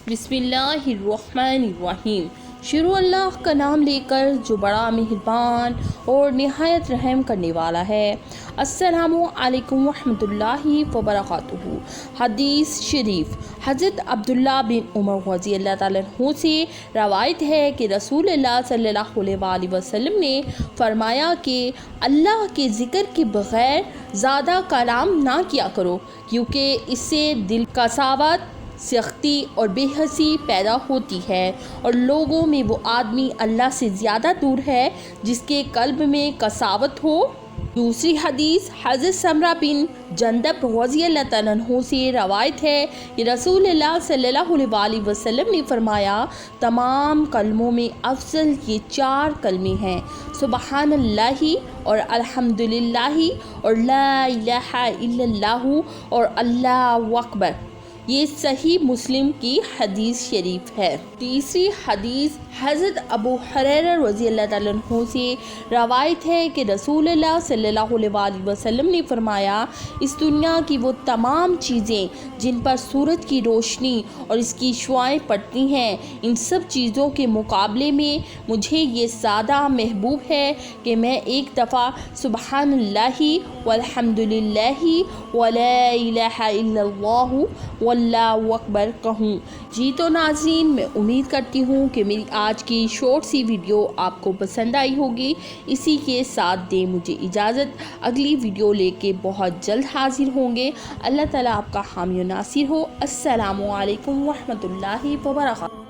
بسم اللہ الرحمن الرحیم۔ شروع اللہ کا نام لے کر جو بڑا مہربان اور نہایت رحم کرنے والا ہے۔ السلام علیکم ورحمۃ اللہ وبرکاتہ۔ حدیث شریف حضرت عبداللہ بن عمر رضی اللہ تعالیٰ عنہ سے روایت ہے کہ رسول اللہ صلی اللہ علیہ وآلہ وسلم نے فرمایا کہ اللہ کے ذکر کے بغیر زیادہ کلام نہ کیا کرو، کیونکہ اس سے دل قساوت، سختی اور بے حسی پیدا ہوتی ہے، اور لوگوں میں وہ آدمی اللہ سے زیادہ دور ہے جس کے قلب میں قساوت ہو۔ دوسری حدیث حضرت سمرہ بن جندب رضی اللہ تعالیٰ عنہ سے روایت ہے کہ رسول اللہ صلی اللہ علیہ وآلہ وسلم نے فرمایا، تمام کلموں میں افضل یہ 4 کلمے ہیں، سبحان اللہ اور الحمدللہ اور لا الہ الا اللہ اور اللہ اکبر۔ یہ صحیح مسلم کی حدیث شریف ہے۔ تیسری حدیث حضرت ابو ہریرہ رضی اللہ تعالیٰ عنہ سے روایت ہے کہ رسول اللہ صلی اللہ علیہ وآلہ وسلم نے فرمایا، اس دنیا کی وہ تمام چیزیں جن پر سورج کی روشنی اور اس کی شعاعیں پڑتی ہیں، ان سب چیزوں کے مقابلے میں مجھے یہ زیادہ محبوب ہے کہ میں ایک دفعہ سبحان اللہ والحمدللہ ولا الہ الا اللہ واللہ اکبر کہوں۔ جی تو ناظرین، میں امید کرتی ہوں کہ میری آج کی شارٹ سی ویڈیو آپ کو پسند آئی ہوگی۔ اسی کے ساتھ دیں مجھے اجازت، اگلی ویڈیو لے کے بہت جلد حاضر ہوں گے۔ اللہ تعالیٰ آپ کا حامی و ناصر ہو۔ السلام علیکم ورحمۃ اللہ وبرکاتہ۔